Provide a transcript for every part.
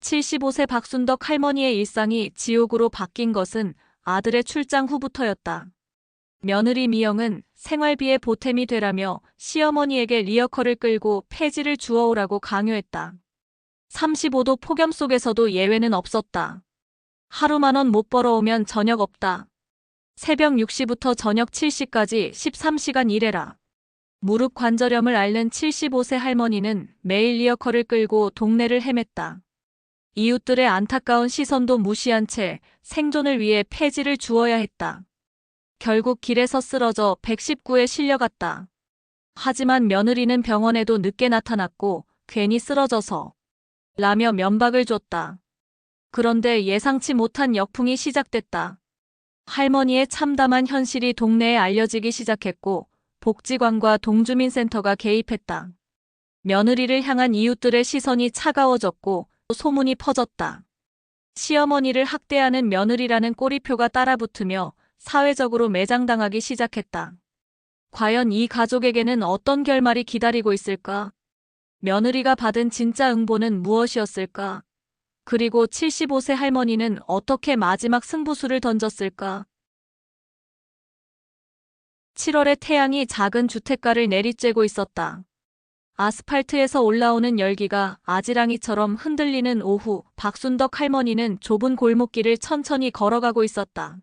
75세 박순덕 할머니의 일상이 지옥으로 바뀐 것은 아들의 출장 후부터였다. 며느리 미영은 생활비의 보탬이 되라며 시어머니에게 리어커를 끌고 폐지를 주워오라고 강요했다. 35도 폭염 속에서도 예외는 없었다. 하루 10,000원 못 벌어오면 저녁 없다. 새벽 6시부터 저녁 7시까지 13시간 일해라. 무릎 관절염을 앓는 75세 할머니는 매일 리어커를 끌고 동네를 헤맸다. 이웃들의 안타까운 시선도 무시한 채 생존을 위해 폐지를 주어야 했다. 결국 길에서 쓰러져 119에 실려갔다. 하지만 며느리는 병원에도 늦게 나타났고 괜히 쓰러져서 라며 면박을 줬다. 그런데 예상치 못한 역풍이 시작됐다. 할머니의 참담한 현실이 동네에 알려지기 시작했고 복지관과 동주민센터가 개입했다. 며느리를 향한 이웃들의 시선이 차가워졌고 소문이 퍼졌다. 시어머니를 학대하는 며느리라는 꼬리표가 따라붙으며 사회적으로 매장당하기 시작했다. 과연 이 가족에게는 어떤 결말이 기다리고 있을까? 며느리가 받은 진짜 응보는 무엇이었을까? 그리고 75세 할머니는 어떻게 마지막 승부수를 던졌을까? 7월의 태양이 작은 주택가를 내리쬐고 있었다. 아스팔트에서 올라오는 열기가 아지랑이처럼 흔들리는 오후, 박순덕 할머니는 좁은 골목길을 천천히 걸어가고 있었다.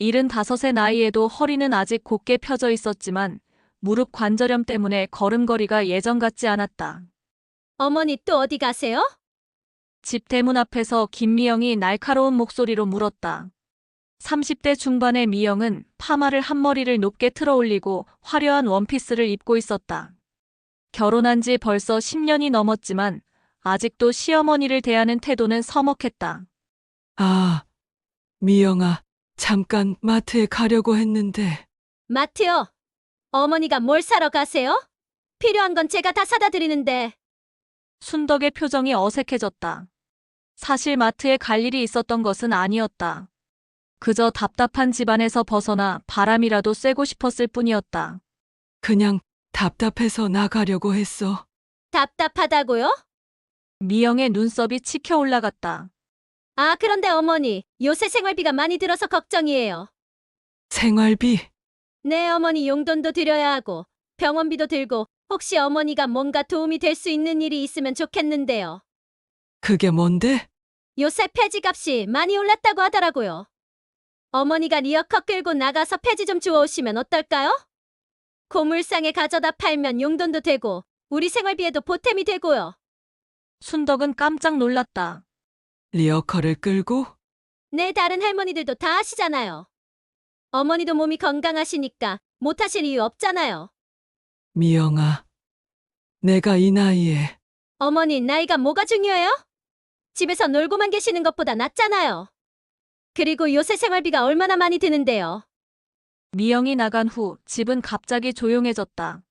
75의 나이에도 허리는 아직 곧게 펴져 있었지만 무릎 관절염 때문에 걸음걸이가 예전 같지 않았다. 어머니 또 어디 가세요? 집 대문 앞에서 김미영이 날카로운 목소리로 물었다. 30대 중반의 미영은 파마를 한 머리를 높게 틀어 올리고 화려한 원피스를 입고 있었다. 결혼한 지 벌써 10년이 넘었지만 아직도 시어머니를 대하는 태도는 서먹했다. 아, 미영아, 잠깐 마트에 가려고 했는데. 마트요. 어머니가 뭘 사러 가세요? 필요한 건 제가 다 사다 드리는데. 순덕의 표정이 어색해졌다. 사실 마트에 갈 일이 있었던 것은 아니었다. 그저 답답한 집안에서 벗어나 바람이라도 쐬고 싶었을 뿐이었다. 그냥 답답해서 나가려고 했어. 답답하다고요? 미영의 눈썹이 치켜 올라갔다. 아, 그런데 어머니, 요새 생활비가 많이 들어서 걱정이에요. 생활비, 네, 어머니 용돈도 드려야 하고 병원비도 들고 혹시 어머니가 뭔가 도움이 될 수 있는 일이 있으면 좋겠는데요. 그게 뭔데? 요새 폐지값이 많이 올랐다고 하더라고요. 어머니가 리어커 끌고 나가서 폐지 좀 주워오시면 어떨까요? 고물상에 가져다 팔면 용돈도 되고 우리 생활비에도 보탬이 되고요. 순덕은 깜짝 놀랐다. 리어커를 끌고? 네, 다른 할머니들도 다 하시잖아요. 어머니도 몸이 건강하시니까 못하실 이유 없잖아요. 미영아, 내가 이 나이에 어머니 나이가 뭐가 중요해요? 집에서 놀고만 계시는 것보다 낫잖아요. 그리고 요새 생활비가 얼마나 많이 드는데요. 미영이 나간 후 집은 갑자기 조용해졌다.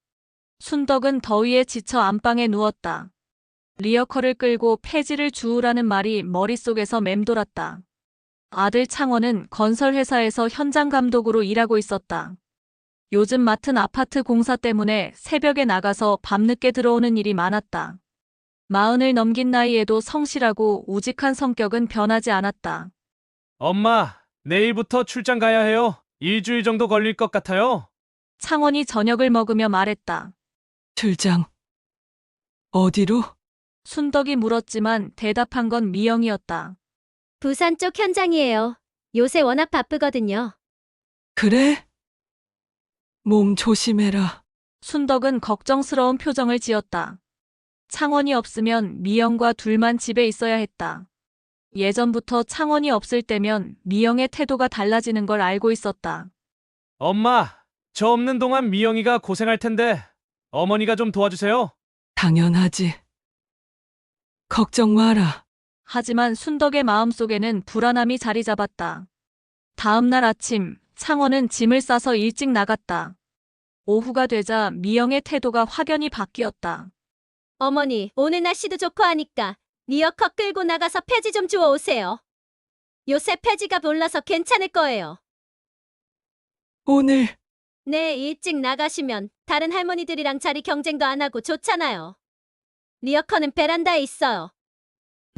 순덕은 더위에 지쳐 안방에 누웠다. 리어커를 끌고 폐지를 주우라는 말이 머릿속에서 맴돌았다. 아들 창원은 건설회사에서 현장 감독으로 일하고 있었다. 요즘 맡은 아파트 공사 때문에 새벽에 나가서 밤늦게 들어오는 일이 많았다. 40을 넘긴 나이에도 성실하고 우직한 성격은 변하지 않았다. 엄마, 내일부터 출장 가야 해요. 일주일 정도 걸릴 것 같아요. 창원이 저녁을 먹으며 말했다. 출장. 어디로? 순덕이 물었지만 대답한 건 미영이었다. 부산 쪽 현장이에요. 요새 워낙 바쁘거든요. 그래? 몸 조심해라. 순덕은 걱정스러운 표정을 지었다. 창원이 없으면 미영과 둘만 집에 있어야 했다. 예전부터 창원이 없을 때면 미영의 태도가 달라지는 걸 알고 있었다. 엄마, 저 없는 동안 미영이가 고생할 텐데 어머니가 좀 도와주세요. 당연하지. 걱정 마라. 하지만 순덕의 마음속에는 불안함이 자리 잡았다. 다음 날 아침, 창원은 짐을 싸서 일찍 나갔다. 오후가 되자 미영의 태도가 확연히 바뀌었다. 어머니, 오늘 날씨도 좋고 하니까 리어커 끌고 나가서 폐지 좀 주워오세요. 요새 폐지가 올라서 괜찮을 거예요. 오늘 네, 일찍 나가시면 다른 할머니들이랑 자리 경쟁도 안 하고 좋잖아요. 리어커는 베란다에 있어요.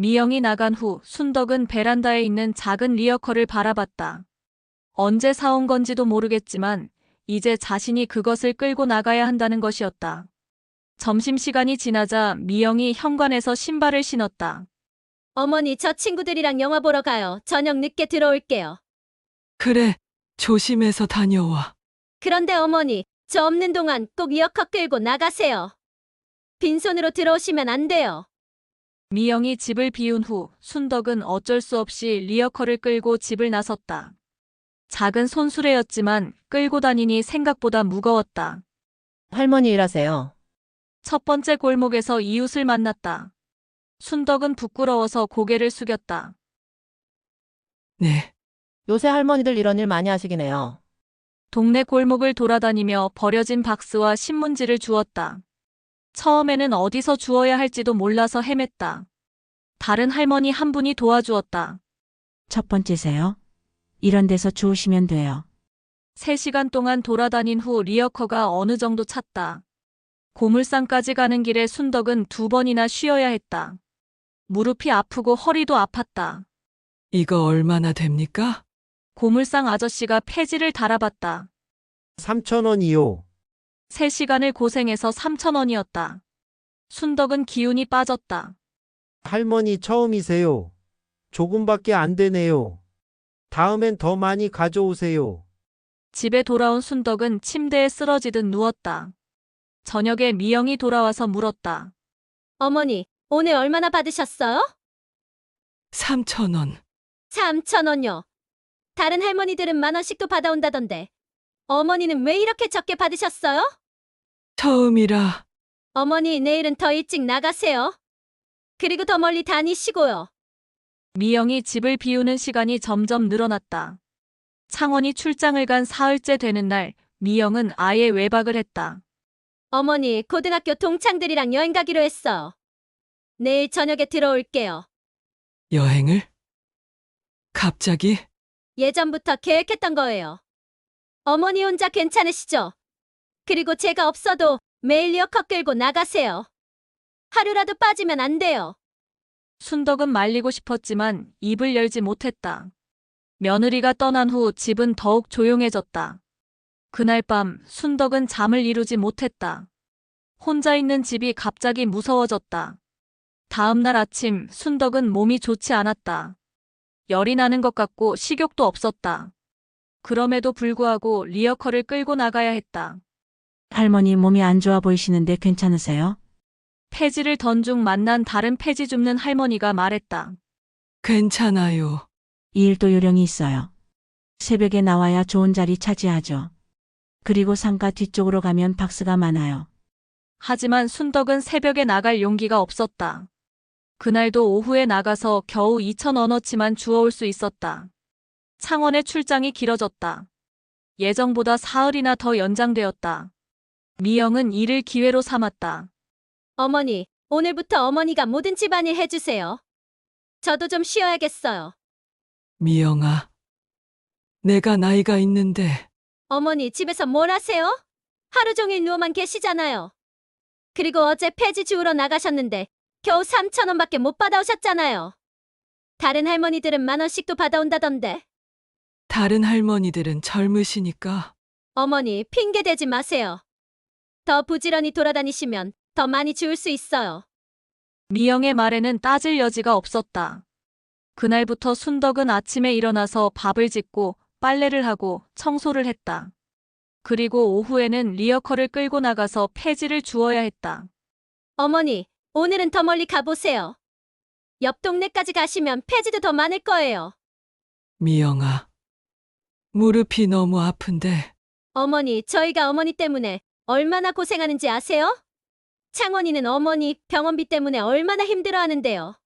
미영이 나간 후 순덕은 베란다에 있는 작은 리어커를 바라봤다. 언제 사온 건지도 모르겠지만 이제 자신이 그것을 끌고 나가야 한다는 것이었다. 점심시간이 지나자 미영이 현관에서 신발을 신었다. 어머니, 저 친구들이랑 영화 보러 가요. 저녁 늦게 들어올게요. 그래, 조심해서 다녀와. 그런데 어머니, 저 없는 동안 꼭 리어커 끌고 나가세요. 빈손으로 들어오시면 안 돼요. 미영이 집을 비운 후 순덕은 어쩔 수 없이 리어커를 끌고 집을 나섰다. 작은 손수레였지만 끌고 다니니 생각보다 무거웠다. 할머니 일하세요. 첫 번째 골목에서 이웃을 만났다. 순덕은 부끄러워서 고개를 숙였다. 네, 요새 할머니들 이런 일 많이 하시긴 해요. 동네 골목을 돌아다니며 버려진 박스와 신문지를 주웠다. 처음에는 어디서 주워야 할지도 몰라서 헤맸다. 다른 할머니 한 분이 도와주었다. 첫 번째세요? 이런 데서 주우시면 돼요. 3시간 동안 돌아다닌 후 리어커가 어느 정도 찼다. 고물상까지 가는 길에 순덕은 2번이나 쉬어야 했다. 무릎이 아프고 허리도 아팠다. 이거 얼마나 됩니까? 고물상 아저씨가 폐지를 달아봤다. 3,000원이요. 3시간을 고생해서 3,000원이었다. 순덕은 기운이 빠졌다. 할머니 처음이세요. 조금밖에 안 되네요. 다음엔 더 많이 가져오세요. 집에 돌아온 순덕은 침대에 쓰러지듯 누웠다. 저녁에 미영이 돌아와서 물었다. 어머니, 오늘 얼마나 받으셨어요? 3,000원. 3,000원요. 다른 할머니들은 10,000원씩도 받아온다던데. 어머니는 왜 이렇게 적게 받으셨어요? 처음이라. 어머니, 내일은 더 일찍 나가세요. 그리고 더 멀리 다니시고요. 미영이 집을 비우는 시간이 점점 늘어났다. 창원이 출장을 간 사흘째 되는 날, 미영은 아예 외박을 했다. 어머니, 고등학교 동창들이랑 여행 가기로 했어요. 내일 저녁에 들어올게요. 여행을? 갑자기? 예전부터 계획했던 거예요. 어머니 혼자 괜찮으시죠? 그리고 제가 없어도 매일 리어커 끌고 나가세요. 하루라도 빠지면 안 돼요. 순덕은 말리고 싶었지만 입을 열지 못했다. 며느리가 떠난 후 집은 더욱 조용해졌다. 그날 밤 순덕은 잠을 이루지 못했다. 혼자 있는 집이 갑자기 무서워졌다. 다음 날 아침 순덕은 몸이 좋지 않았다. 열이 나는 것 같고 식욕도 없었다. 그럼에도 불구하고 리어커를 끌고 나가야 했다. 할머니 몸이 안 좋아 보이시는데 괜찮으세요? 폐지를 던 중 만난 다른 폐지 줍는 할머니가 말했다. 괜찮아요. 이 일도 요령이 있어요. 새벽에 나와야 좋은 자리 차지하죠. 그리고 상가 뒤쪽으로 가면 박스가 많아요. 하지만 순덕은 새벽에 나갈 용기가 없었다. 그날도 오후에 나가서 겨우 2,000원어치만 주워올 수 있었다. 창원의 출장이 길어졌다. 예정보다 사흘이나 더 연장되었다. 미영은 이를 기회로 삼았다. 어머니, 오늘부터 어머니가 모든 집안일 해주세요. 저도 좀 쉬어야겠어요. 미영아. 내가 나이가 있는데 어머니, 집에서 뭘 하세요? 하루 종일 누워만 계시잖아요. 그리고 어제 폐지 주우러 나가셨는데 겨우 3,000원밖에 못 받아오셨잖아요. 다른 할머니들은 10,000원씩도 받아온다던데. 다른 할머니들은 젊으시니까. 어머니, 핑계 대지 마세요. 더 부지런히 돌아다니시면 더 많이 주울 수 있어요. 미영의 말에는 따질 여지가 없었다. 그날부터 순덕은 아침에 일어나서 밥을 짓고 빨래를 하고 청소를 했다. 그리고 오후에는 리어커를 끌고 나가서 폐지를 주워야 했다. 어머니, 오늘은 더 멀리 가보세요. 옆 동네까지 가시면 폐지도 더 많을 거예요. 미영아. 무릎이 너무 아픈데 어머니, 저희가 어머니 때문에 얼마나 고생하는지 아세요? 창원이는 어머니 병원비 때문에 얼마나 힘들어하는데요.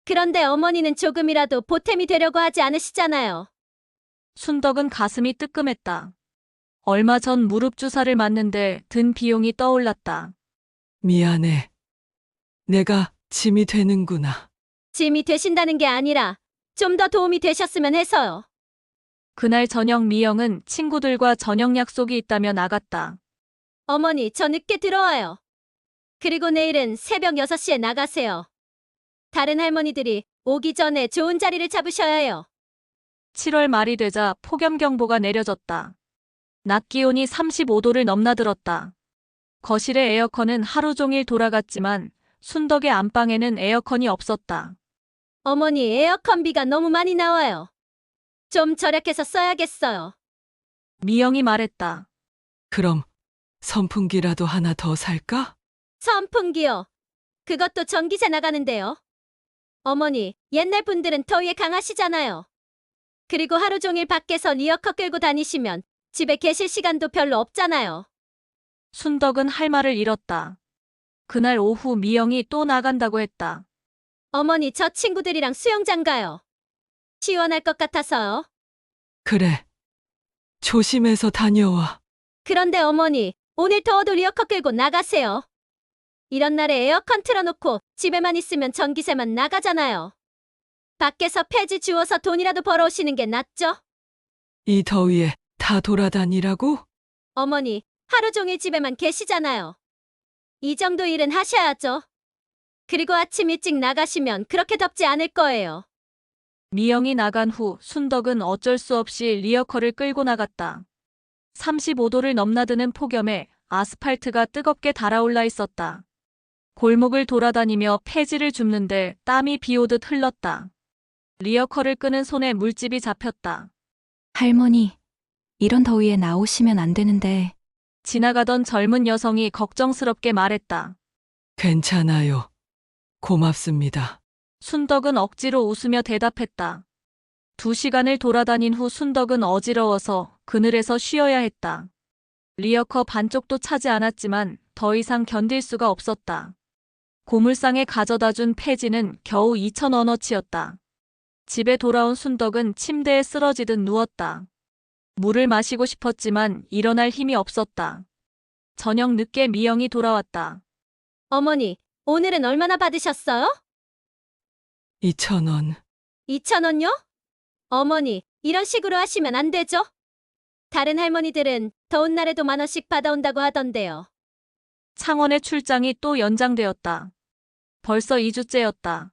그런데 어머니는 조금이라도 보탬이 되려고 하지 않으시잖아요. 순덕은 가슴이 뜨끔했다. 얼마 전 무릎 주사를 맞는데 든 비용이 떠올랐다. 미안해. 내가 짐이 되는구나. 짐이 되신다는 게 아니라 좀 더 도움이 되셨으면 해서요. 그날 저녁 미영은 친구들과 저녁 약속이 있다며 나갔다. 어머니, 저 늦게 들어와요. 그리고 내일은 새벽 6시에 나가세요. 다른 할머니들이 오기 전에 좋은 자리를 잡으셔야 해요. 7월 말이 되자 폭염경보가 내려졌다. 낮 기온이 35도를 넘나들었다. 거실의 에어컨은 하루 종일 돌아갔지만 순덕의 안방에는 에어컨이 없었다. 어머니, 에어컨비가 너무 많이 나와요. 좀 절약해서 써야겠어요. 미영이 말했다. 그럼 선풍기라도 하나 더 살까? 선풍기요. 그것도 전기세 나가는데요. 어머니, 옛날 분들은 더위에 강하시잖아요. 그리고 하루 종일 밖에서 리어커 끌고 다니시면 집에 계실 시간도 별로 없잖아요. 순덕은 할 말을 잃었다. 그날 오후 미영이 또 나간다고 했다. 어머니, 저 친구들이랑 수영장 가요. 시원할 것 같아서요. 그래. 조심해서 다녀와. 그런데 어머니, 오늘 더워도 리어커 끌고 나가세요. 이런 날에 에어컨 틀어놓고 집에만 있으면 전기세만 나가잖아요. 밖에서 폐지 주워서 돈이라도 벌어오시는 게 낫죠? 이 더위에 다 돌아다니라고? 어머니, 하루 종일 집에만 계시잖아요. 이 정도 일은 하셔야죠. 그리고 아침 일찍 나가시면 그렇게 덥지 않을 거예요. 미영이 나간 후 순덕은 어쩔 수 없이 리어커를 끌고 나갔다. 35도를 넘나드는 폭염에 아스팔트가 뜨겁게 달아올라 있었다. 골목을 돌아다니며 폐지를 줍는데 땀이 비오듯 흘렀다. 리어커를 끄는 손에 물집이 잡혔다. 할머니, 이런 더위에 나오시면 안 되는데. 지나가던 젊은 여성이 걱정스럽게 말했다. 괜찮아요. 고맙습니다. 순덕은 억지로 웃으며 대답했다. 2시간을 돌아다닌 후 순덕은 어지러워서 그늘에서 쉬어야 했다. 리어커 반쪽도 차지 않았지만 더 이상 견딜 수가 없었다. 고물상에 가져다 준 폐지는 겨우 2,000원어치였다. 집에 돌아온 순덕은 침대에 쓰러지듯 누웠다. 물을 마시고 싶었지만 일어날 힘이 없었다. 저녁 늦게 미영이 돌아왔다. 어머니, 오늘은 얼마나 받으셨어요? 2,000원. 2,000원요? 어머니, 이런 식으로 하시면 안 되죠? 다른 할머니들은 더운 날에도 10,000원씩 받아온다고 하던데요. 창원의 출장이 또 연장되었다. 벌써 2주째였다.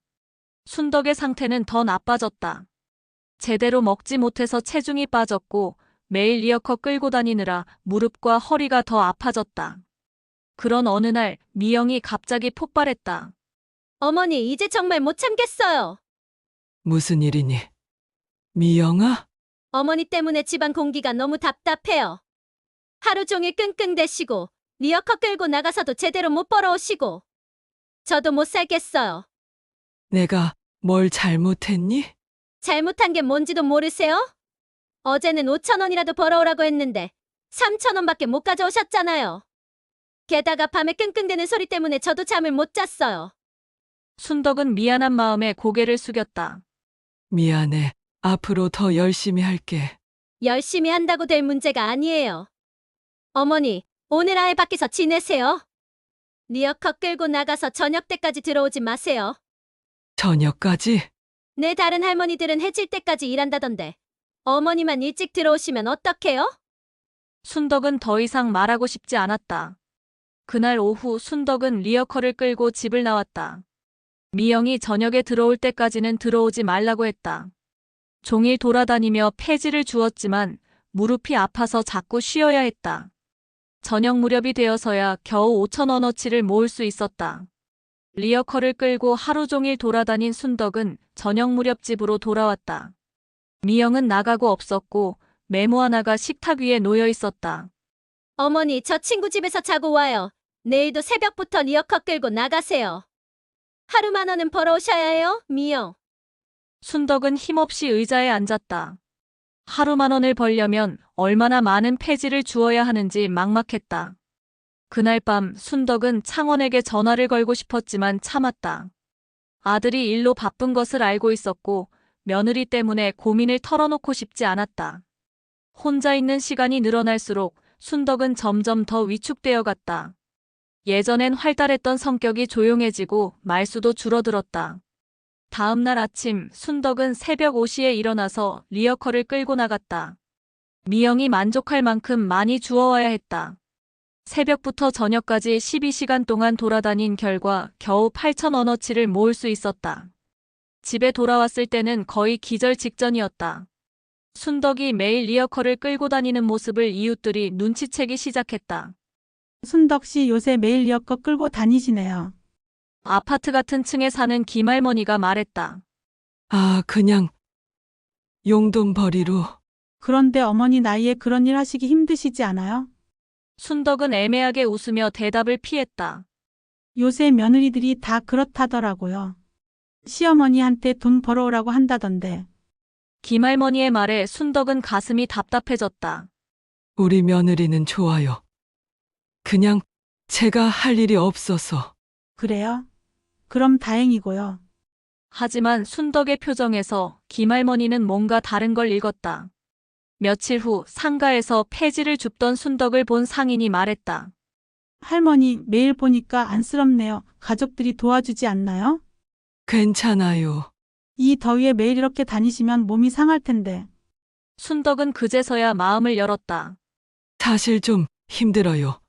순덕의 상태는 더 나빠졌다. 제대로 먹지 못해서 체중이 빠졌고 매일 리어커 끌고 다니느라 무릎과 허리가 더 아파졌다. 그런 어느 날 미영이 갑자기 폭발했다. 어머니, 이제 정말 못 참겠어요. 무슨 일이니? 미영아? 어머니 때문에 집안 공기가 너무 답답해요. 하루 종일 끙끙대시고 리어커 끌고 나가서도 제대로 못 벌어오시고 저도 못 살겠어요. 내가 뭘 잘못했니? 잘못한 게 뭔지도 모르세요? 어제는 5,000원이라도 벌어오라고 했는데 3,000원밖에 못 가져오셨잖아요. 게다가 밤에 끙끙대는 소리 때문에 저도 잠을 못 잤어요. 순덕은 미안한 마음에 고개를 숙였다. 미안해. 앞으로 더 열심히 할게. 열심히 한다고 될 문제가 아니에요. 어머니, 오늘 아예 밖에서 지내세요. 리어커 끌고 나가서 저녁 때까지 들어오지 마세요. 저녁까지? 내 다른 할머니들은 해질 때까지 일한다던데 어머니만 일찍 들어오시면 어떡해요? 순덕은 더 이상 말하고 싶지 않았다. 그날 오후 순덕은 리어커를 끌고 집을 나왔다. 미영이 저녁에 들어올 때까지는 들어오지 말라고 했다. 종일 돌아다니며 폐지를 주었지만 무릎이 아파서 자꾸 쉬어야 했다. 저녁 무렵이 되어서야 겨우 5,000원어치를 모을 수 있었다. 리어커를 끌고 하루 종일 돌아다닌 순덕은 저녁 무렵 집으로 돌아왔다. 미영은 나가고 없었고 메모 하나가 식탁 위에 놓여 있었다. 어머니, 저 친구 집에서 자고 와요. 내일도 새벽부터 리어커 끌고 나가세요. 하루 10,000원은 벌어오셔야 해요, 미영. 순덕은 힘없이 의자에 앉았다. 하루 10,000원을 벌려면 얼마나 많은 폐지를 주어야 하는지 막막했다. 그날 밤 순덕은 창원에게 전화를 걸고 싶었지만 참았다. 아들이 일로 바쁜 것을 알고 있었고 며느리 때문에 고민을 털어놓고 싶지 않았다. 혼자 있는 시간이 늘어날수록 순덕은 점점 더 위축되어 갔다. 예전엔 활달했던 성격이 조용해지고 말수도 줄어들었다. 다음 날 아침 순덕은 새벽 5시에 일어나서 리어커를 끌고 나갔다. 미영이 만족할 만큼 많이 주워와야 했다. 새벽부터 저녁까지 12시간 동안 돌아다닌 결과 겨우 8,000원어치를 모을 수 있었다. 집에 돌아왔을 때는 거의 기절 직전이었다. 순덕이 매일 리어커를 끌고 다니는 모습을 이웃들이 눈치채기 시작했다. 순덕 씨 요새 매일 리어커 끌고 다니시네요. 아파트 같은 층에 사는 김할머니가 말했다. 아, 그냥 용돈 벌이로. 그런데 어머니 나이에 그런 일 하시기 힘드시지 않아요? 순덕은 애매하게 웃으며 대답을 피했다. 요새 며느리들이 다 그렇다더라고요. 시어머니한테 돈 벌어오라고 한다던데. 김할머니의 말에 순덕은 가슴이 답답해졌다. 우리 며느리는 좋아요. 그냥 제가 할 일이 없어서. 그래요? 그럼 다행이고요. 하지만 순덕의 표정에서 김할머니는 뭔가 다른 걸 읽었다. 며칠 후 상가에서 폐지를 줍던 순덕을 본 상인이 말했다. 할머니 매일 보니까 안쓰럽네요. 가족들이 도와주지 않나요? 괜찮아요. 이 더위에 매일 이렇게 다니시면 몸이 상할 텐데. 순덕은 그제서야 마음을 열었다. 사실 좀 힘들어요.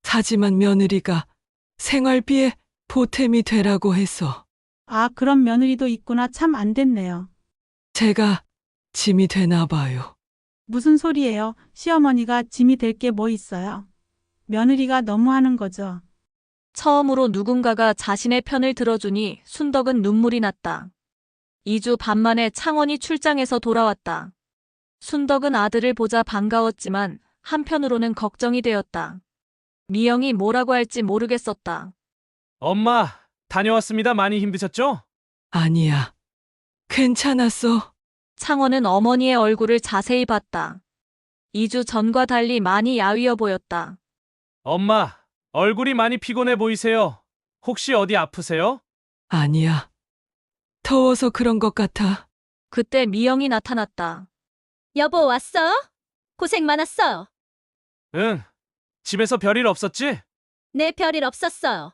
하지만 며느리가 생활비에 보탬이 되라고 해서 아, 그런 며느리도 있구나. 참 안 됐네요. 제가 짐이 되나 봐요. 무슨 소리예요? 시어머니가 짐이 될 게 뭐 있어요? 며느리가 너무하는 거죠. 처음으로 누군가가 자신의 편을 들어주니 순덕은 눈물이 났다. 2주 반 만에 창원이 출장에서 돌아왔다. 순덕은 아들을 보자 반가웠지만 한편으로는 걱정이 되었다. 미영이 뭐라고 할지 모르겠었다. 엄마, 다녀왔습니다. 많이 힘드셨죠? 아니야. 괜찮았어. 창원은 어머니의 얼굴을 자세히 봤다. 2주 전과 달리 많이 야위어 보였다. 엄마, 얼굴이 많이 피곤해 보이세요. 혹시 어디 아프세요? 아니야. 더워서 그런 것 같아. 그때 미영이 나타났다. 여보 왔어요? 고생 많았어요. 응. 집에서 별일 없었지? 네, 별일 없었어요.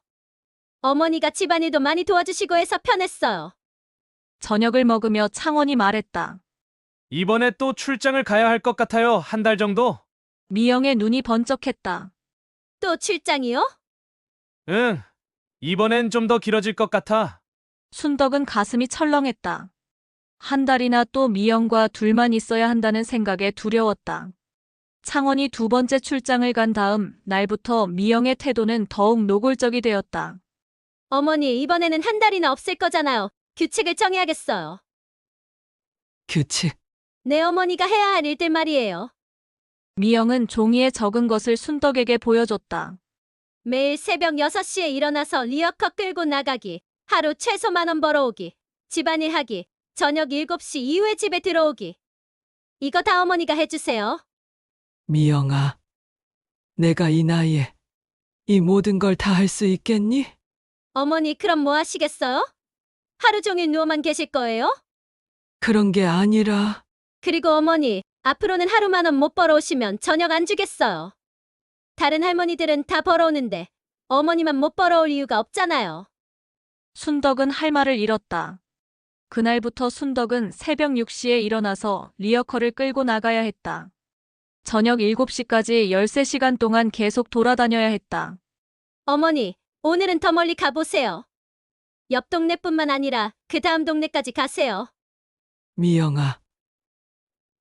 어머니가 집안일도 많이 도와주시고 해서 편했어요. 저녁을 먹으며 창원이 말했다. 이번에 또 출장을 가야 할 것 같아요. 한 달 정도? 미영의 눈이 번쩍했다. 또 출장이요? 응. 이번엔 좀 더 길어질 것 같아. 순덕은 가슴이 철렁했다. 한 달이나 또 미영과 둘만 있어야 한다는 생각에 두려웠다. 창원이 두 번째 출장을 간 다음 날부터 미영의 태도는 더욱 노골적이 되었다. 어머니, 이번에는 한 달이나 없을 거잖아요. 규칙을 정해야겠어요. 규칙. 내 어머니가 해야 할 일들 말이에요. 미영은 종이에 적은 것을 순덕에게 보여줬다. 매일 새벽 6시에 일어나서 리어커 끌고 나가기, 하루 최소 10,000원 벌어오기, 집안일 하기, 저녁 7시 이후에 집에 들어오기. 이거 다 어머니가 해주세요. 미영아. 내가 이 나이에 이 모든 걸 다 할 수 있겠니? 어머니, 그럼 뭐 하시겠어요? 하루 종일 누워만 계실 거예요? 그런 게 아니라 그리고 어머니, 앞으로는 하루 10,000원 못 벌어오시면 저녁 안 주겠어요. 다른 할머니들은 다 벌어오는데 어머니만 못 벌어올 이유가 없잖아요. 순덕은 할 말을 잃었다. 그날부터 순덕은 새벽 6시에 일어나서 리어커를 끌고 나가야 했다. 저녁 7시까지 13시간 동안 계속 돌아다녀야 했다. 어머니, 오늘은 더 멀리 가보세요. 옆 동네뿐만 아니라 그 다음 동네까지 가세요. 미영아.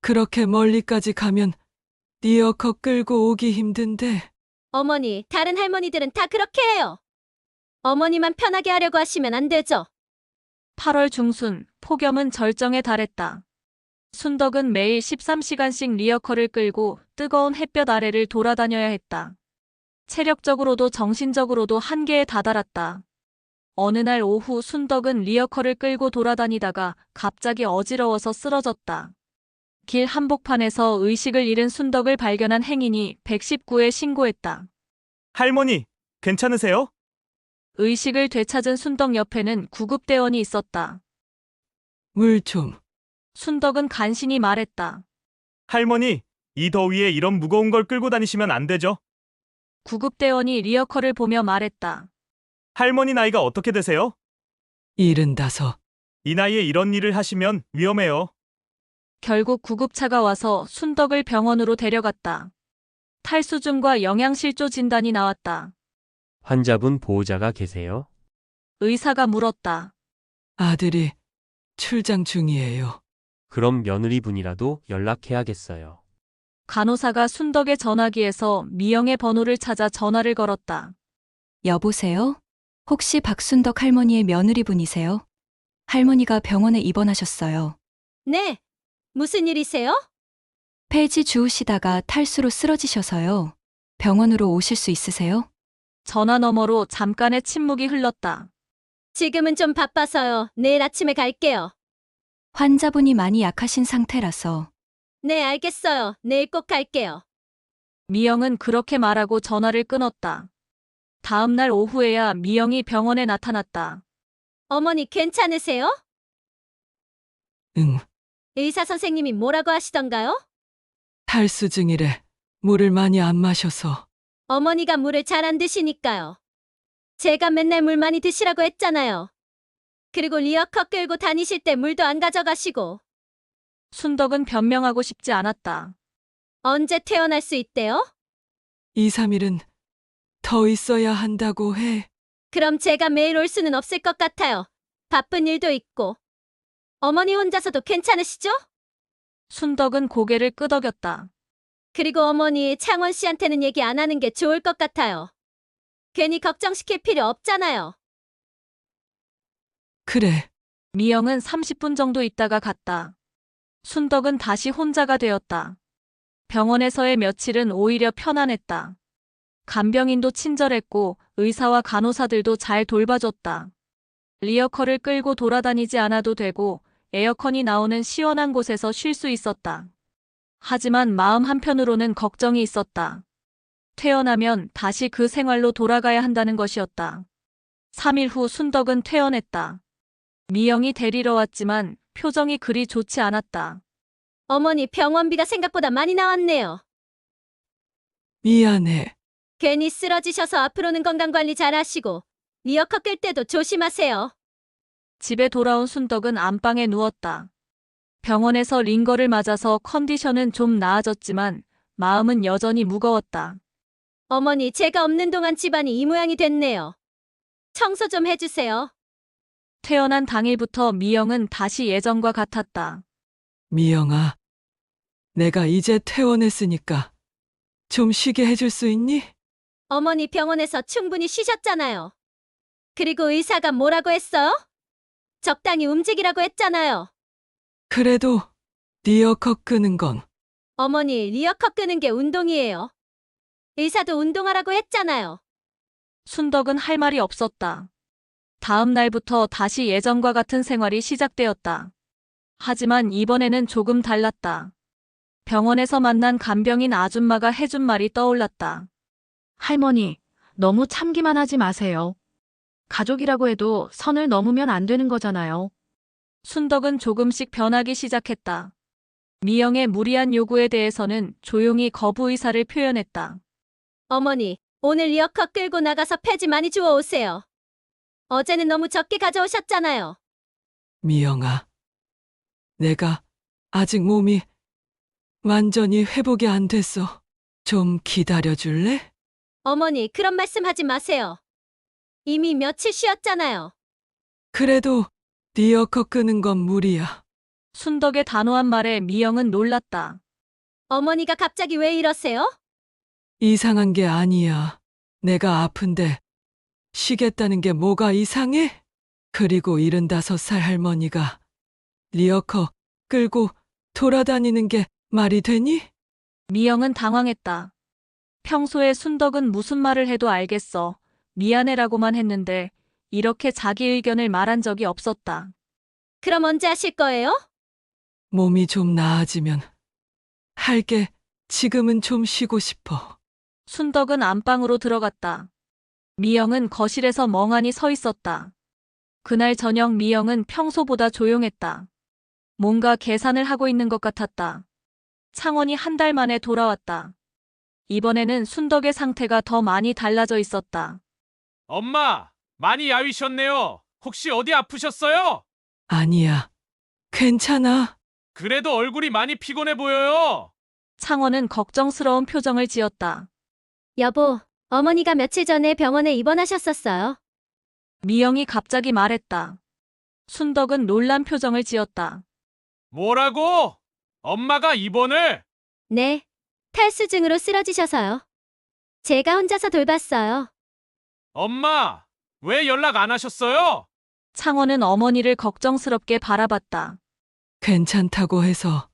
그렇게 멀리까지 가면 리어커 끌고 오기 힘든데. 어머니, 다른 할머니들은 다 그렇게 해요. 어머니만 편하게 하려고 하시면 안 되죠. 8월 중순, 폭염은 절정에 달했다. 순덕은 매일 13시간씩 리어커를 끌고 뜨거운 햇볕 아래를 돌아다녀야 했다. 체력적으로도 정신적으로도 한계에 다다랐다. 어느 날 오후 순덕은 리어커를 끌고 돌아다니다가 갑자기 어지러워서 쓰러졌다. 길 한복판에서 의식을 잃은 순덕을 발견한 행인이 119에 신고했다. 할머니, 괜찮으세요? 의식을 되찾은 순덕 옆에는 구급대원이 있었다. 물 좀. 순덕은 간신히 말했다. 할머니, 이 더위에 이런 무거운 걸 끌고 다니시면 안 되죠? 구급대원이 리어커를 보며 말했다. 할머니 나이가 어떻게 되세요? 75. 이 나이에 이런 일을 하시면 위험해요. 결국 구급차가 와서 순덕을 병원으로 데려갔다. 탈수증과 영양실조 진단이 나왔다. 환자분 보호자가 계세요? 의사가 물었다. 아들이 출장 중이에요. 그럼 며느리분이라도 연락해야겠어요. 간호사가 순덕의 전화기에서 미영의 번호를 찾아 전화를 걸었다. 여보세요? 혹시 박순덕 할머니의 며느리분이세요? 할머니가 병원에 입원하셨어요. 네. 무슨 일이세요? 폐지 주우시다가 탈수로 쓰러지셔서요. 병원으로 오실 수 있으세요? 전화 너머로 잠깐의 침묵이 흘렀다. 지금은 좀 바빠서요. 내일 아침에 갈게요. 환자분이 많이 약하신 상태라서. 네, 알겠어요. 내일 꼭 갈게요. 미영은 그렇게 말하고 전화를 끊었다. 다음 날 오후에야 미영이 병원에 나타났다. 어머니 괜찮으세요? 응, 의사 선생님이 뭐라고 하시던가요? 탈수증이래. 물을 많이 안 마셔서. 어머니가 물을 잘 안 드시니까요. 제가 맨날 물 많이 드시라고 했잖아요. 그리고 리어커 끌고 다니실 때 물도 안 가져가시고. 순덕은 변명하고 싶지 않았다. 언제 퇴원할 수 있대요? 2, 3일은 더 있어야 한다고 해. 그럼 제가 매일 올 수는 없을 것 같아요. 바쁜 일도 있고. 어머니 혼자서도 괜찮으시죠? 순덕은 고개를 끄덕였다. 그리고 어머니 창원 씨한테는 얘기 안 하는 게 좋을 것 같아요. 괜히 걱정시킬 필요 없잖아요. 그래, 미영은 30분 정도 있다가 갔다. 순덕은 다시 혼자가 되었다. 병원에서의 며칠은 오히려 편안했다. 간병인도 친절했고 의사와 간호사들도 잘 돌봐줬다. 리어커를 끌고 돌아다니지 않아도 되고 에어컨이 나오는 시원한 곳에서 쉴 수 있었다. 하지만 마음 한편으로는 걱정이 있었다. 퇴원하면 다시 그 생활로 돌아가야 한다는 것이었다. 3일 후 순덕은 퇴원했다. 미영이 데리러 왔지만 표정이 그리 좋지 않았다. 어머니 병원비가 생각보다 많이 나왔네요. 미안해. 괜히 쓰러지셔서 앞으로는 건강관리 잘 하시고 리어커 끌 때도 조심하세요. 집에 돌아온 순덕은 안방에 누웠다. 병원에서 링거를 맞아서 컨디션은 좀 나아졌지만 마음은 여전히 무거웠다. 어머니 제가 없는 동안 집안이 이 모양이 됐네요. 청소 좀 해주세요. 태어난 당일부터 미영은 다시 예전과 같았다. 미영아, 내가 이제 퇴원했으니까 좀 쉬게 해줄 수 있니? 어머니 병원에서 충분히 쉬셨잖아요. 그리고 의사가 뭐라고 했어요? 적당히 움직이라고 했잖아요. 그래도 리어커 끄는 건 어머니 리어커 끄는 게 운동이에요. 의사도 운동하라고 했잖아요. 순덕은 할 말이 없었다. 다음 날부터 다시 예전과 같은 생활이 시작되었다. 하지만 이번에는 조금 달랐다. 병원에서 만난 간병인 아줌마가 해준 말이 떠올랐다. 할머니, 너무 참기만 하지 마세요. 가족이라고 해도 선을 넘으면 안 되는 거잖아요. 순덕은 조금씩 변하기 시작했다. 미영의 무리한 요구에 대해서는 조용히 거부 의사를 표현했다. 어머니, 오늘 리어커 끌고 나가서 폐지 많이 주워오세요. 어제는 너무 적게 가져오셨잖아요. 미영아, 내가 아직 몸이 완전히 회복이 안 됐어. 좀 기다려줄래? 어머니, 그런 말씀 하지 마세요. 이미 며칠 쉬었잖아요. 그래도 리어커 끄는 건 무리야. 순덕의 단호한 말에 미영은 놀랐다. 어머니가 갑자기 왜 이러세요? 이상한 게 아니야. 내가 아픈데 쉬겠다는 게 뭐가 이상해? 그리고 75살 할머니가 리어커 끌고 돌아다니는 게 말이 되니? 미영은 당황했다. 평소에 순덕은 무슨 말을 해도 알겠어. 미안해라고만 했는데 이렇게 자기 의견을 말한 적이 없었다. 그럼 언제 하실 거예요? 몸이 좀 나아지면 할게. 지금은 좀 쉬고 싶어. 순덕은 안방으로 들어갔다. 미영은 거실에서 멍하니 서 있었다. 그날 저녁 미영은 평소보다 조용했다. 뭔가 계산을 하고 있는 것 같았다. 창원이 한 달 만에 돌아왔다. 이번에는 순덕의 상태가 더 많이 달라져 있었다. 엄마, 많이 야위셨네요. 혹시 어디 아프셨어요? 아니야. 괜찮아. 그래도 얼굴이 많이 피곤해 보여요. 창원은 걱정스러운 표정을 지었다. 여보, 어머니가 며칠 전에 병원에 입원하셨었어요. 미영이 갑자기 말했다. 순덕은 놀란 표정을 지었다. 뭐라고? 엄마가 입원을? 네, 탈수증으로 쓰러지셔서요. 제가 혼자서 돌봤어요. 엄마, 왜 연락 안 하셨어요? 창원은 어머니를 걱정스럽게 바라봤다. 괜찮다고 해서.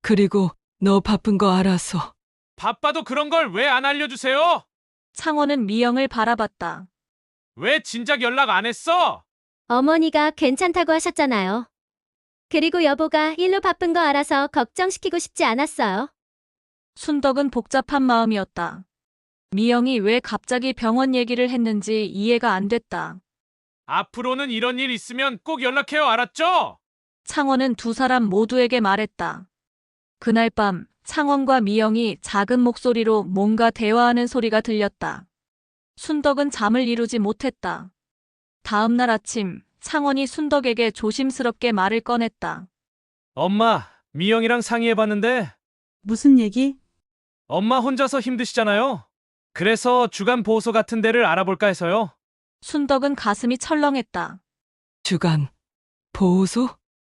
그리고 너 바쁜 거 알아서. 바빠도 그런 걸 왜 안 알려주세요? 창원은 미영을 바라봤다. 왜 진작 연락 안 했어? 어머니가 괜찮다고 하셨잖아요. 그리고 여보가 일로 바쁜 거 알아서 걱정시키고 싶지 않았어요. 순덕은 복잡한 마음이었다. 미영이 왜 갑자기 병원 얘기를 했는지 이해가 안 됐다. 앞으로는 이런 일 있으면 꼭 연락해요, 알았죠? 창원은 두 사람 모두에게 말했다. 그날 밤 창원과 미영이 작은 목소리로 뭔가 대화하는 소리가 들렸다. 순덕은 잠을 이루지 못했다. 다음 날 아침 창원이 순덕에게 조심스럽게 말을 꺼냈다. 엄마, 미영이랑 상의해봤는데 무슨 얘기? 엄마 혼자서 힘드시잖아요. 그래서 주간 보호소 같은 데를 알아볼까 해서요. 순덕은 가슴이 철렁했다. 주간 보호소?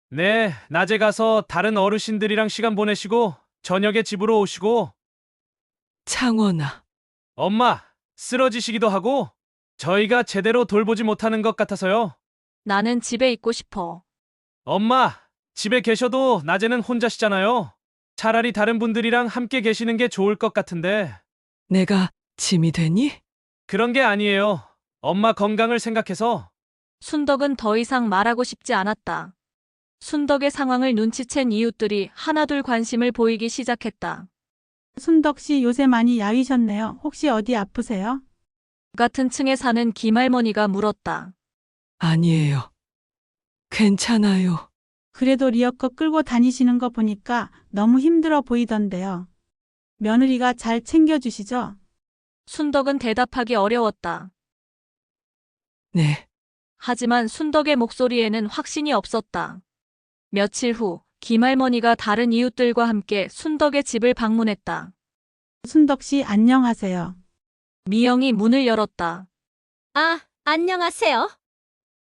네, 낮에 가서 다른 어르신들이랑 시간 보내시고 저녁에 집으로 오시고. 창원아. 엄마, 쓰러지시기도 하고 저희가 제대로 돌보지 못하는 것 같아서요. 나는 집에 있고 싶어. 엄마, 집에 계셔도 낮에는 혼자시잖아요. 차라리 다른 분들이랑 함께 계시는 게 좋을 것 같은데. 내가 짐이 되니? 그런 게 아니에요. 엄마 건강을 생각해서. 순덕은 더 이상 말하고 싶지 않았다. 순덕의 상황을 눈치챈 이웃들이 하나둘 관심을 보이기 시작했다. 순덕 씨 요새 많이 야위셨네요. 혹시 어디 아프세요? 같은 층에 사는 김할머니가 물었다. 아니에요. 괜찮아요. 그래도 리어커 끌고 다니시는 거 보니까 너무 힘들어 보이던데요. 며느리가 잘 챙겨주시죠? 순덕은 대답하기 어려웠다. 네. 하지만 순덕의 목소리에는 확신이 없었다. 며칠 후 김할머니가 다른 이웃들과 함께 순덕의 집을 방문했다. 순덕 씨 안녕하세요. 미영이 문을 열었다. 아, 안녕하세요.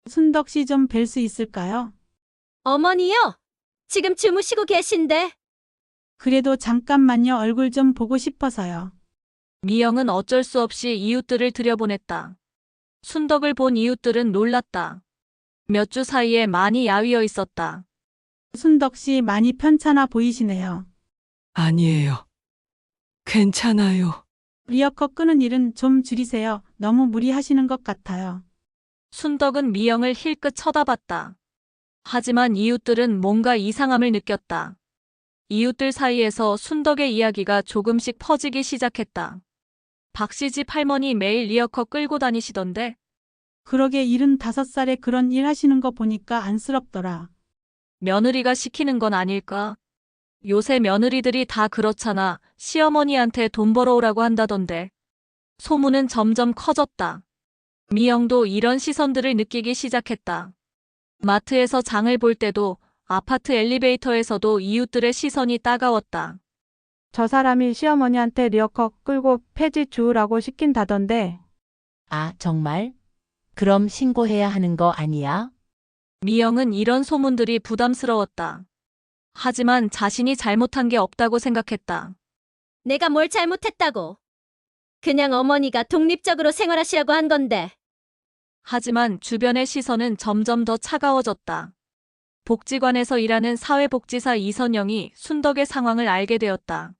순덕 씨 좀 뵐 수 있을까요? 어머니요? 지금 주무시고 계신데. 그래도 잠깐만요. 얼굴 좀 보고 싶어서요. 미영은 어쩔 수 없이 이웃들을 들여보냈다. 순덕을 본 이웃들은 놀랐다. 몇 주 사이에 많이 야위어 있었다. 순덕 씨 많이 편찮아 보이시네요. 아니에요. 괜찮아요. 리어커 끄는 일은 좀 줄이세요. 너무 무리하시는 것 같아요. 순덕은 미영을 힐끗 쳐다봤다. 하지만 이웃들은 뭔가 이상함을 느꼈다. 이웃들 사이에서 순덕의 이야기가 조금씩 퍼지기 시작했다. 박씨 집 할머니 매일 리어커 끌고 다니시던데. 그러게 75살에 그런 일 하시는 거 보니까 안쓰럽더라. 며느리가 시키는 건 아닐까? 요새 며느리들이 다 그렇잖아. 시어머니한테 돈 벌어오라고 한다던데. 소문은 점점 커졌다. 미영도 이런 시선들을 느끼기 시작했다. 마트에서 장을 볼 때도 아파트 엘리베이터에서도 이웃들의 시선이 따가웠다. 저 사람이 시어머니한테 리어커 끌고 폐지 주우라고 시킨다던데. 아, 정말? 그럼 신고해야 하는 거 아니야? 미영은 이런 소문들이 부담스러웠다. 하지만 자신이 잘못한 게 없다고 생각했다. 내가 뭘 잘못했다고. 그냥 어머니가 독립적으로 생활하시라고 한 건데. 하지만 주변의 시선은 점점 더 차가워졌다. 복지관에서 일하는 사회복지사 이선영이 순덕의 상황을 알게 되었다.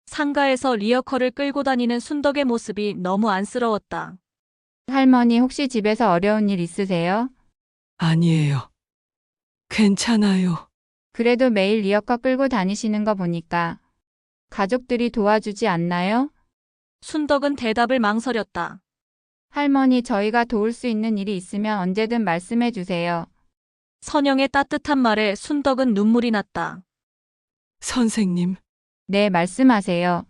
상가에서 리어커를 끌고 다니는 순덕의 모습이 너무 안쓰러웠다. 할머니 혹시 집에서 어려운 일 있으세요? 아니에요. 괜찮아요. 그래도 매일 리어커 끌고 다니시는 거 보니까 가족들이 도와주지 않나요? 순덕은 대답을 망설였다. 할머니 저희가 도울 수 있는 일이 있으면 언제든 말씀해 주세요. 선영의 따뜻한 말에 순덕은 눈물이 났다. 선생님. 네, 말씀하세요.